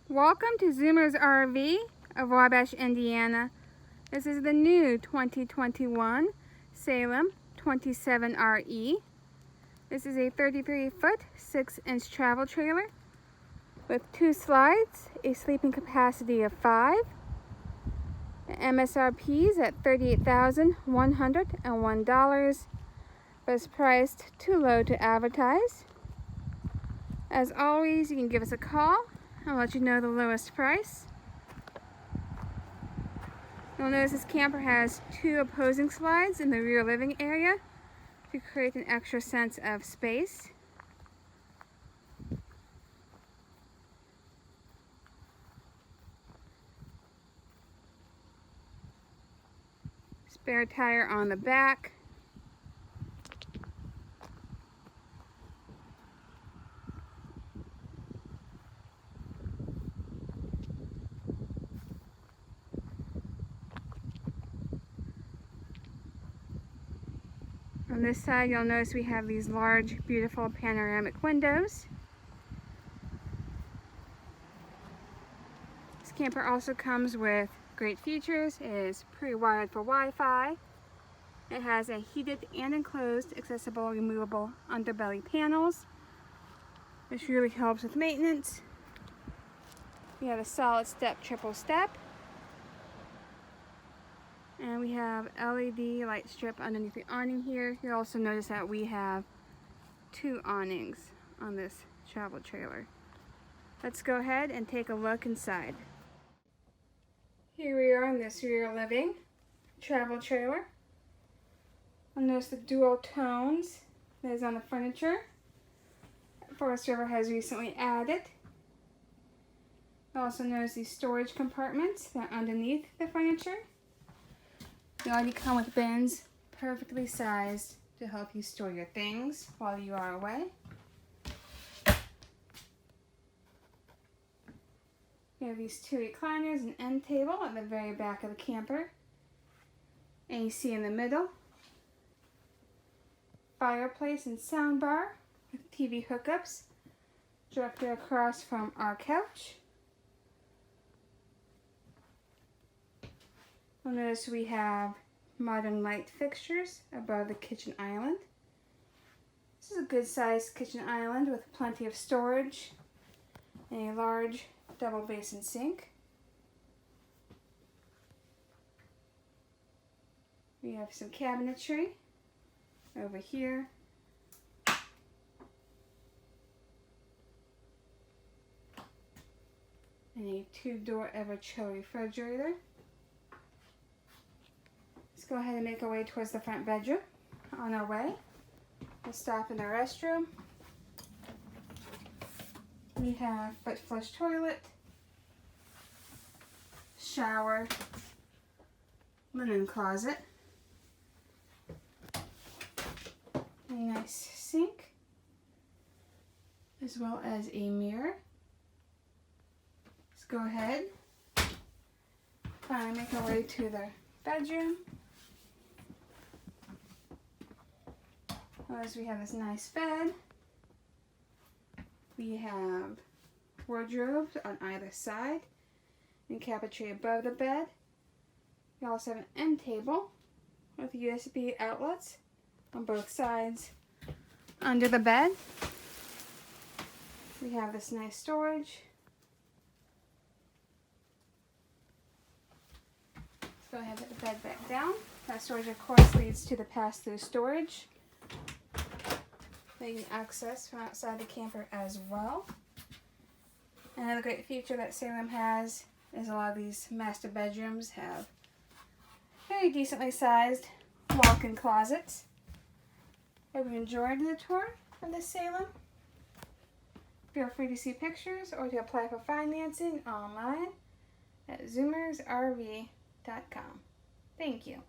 Welcome to Zoomers RV of Wabash, Indiana. This is the new 2021 Salem 27RE. This is a 33-foot, 6-inch travel trailer with 2 slides, a sleeping capacity of 5. The MSRPs at $38,101, but it's priced too low to advertise. As always, you can give us a call. I'll let you know the lowest price. You'll notice this camper has 2 opposing slides in the rear living area to create an extra sense of space. Spare tire on the back. On this side, you'll notice we have these large, beautiful panoramic windows. This camper also comes with great features. It is pre-wired for Wi-Fi. It has a heated and enclosed, accessible, removable underbelly panels, which really helps with maintenance. We have a SolidStep triple step. And we have LED light strip underneath the awning here. You'll also notice that we have 2 awnings on this travel trailer. Let's go ahead and take a look inside. Here we are in this rear living travel trailer. You'll notice the dual tones that is on the furniture. Forest River has recently added. You'll also notice these storage compartments that are underneath the furniture. They already come with bins, perfectly sized to help you store your things while you are away. You have these 2 recliners and end table at the very back of the camper. AC in the middle. Fireplace and sound bar with TV hookups directly across from our couch. You'll notice we have modern light fixtures above the kitchen island. This is a good sized kitchen island with plenty of storage and a large double basin sink. We have some cabinetry over here. And a 2-door ever-chill refrigerator. Let's go ahead and make our way towards the front bedroom. On our way, we'll stop in the restroom. We have foot flush toilet, shower, linen closet, a nice sink, as well as a mirror. Let's go ahead and make our way to the bedroom. As we have this nice bed, we have wardrobes on either side and cabinetry above the bed. We also have an end table with USB outlets on both sides under the bed. We have this nice storage. Let's go ahead and put the bed back down. That storage, of course, leads to the pass-through storage that you can access from outside the camper as well. Another great feature that Salem has is a lot of these master bedrooms have very decently sized walk-in closets. Hope you enjoyed the tour of the Salem. Feel free to see pictures or to apply for financing online at zoomersrv.com. Thank you.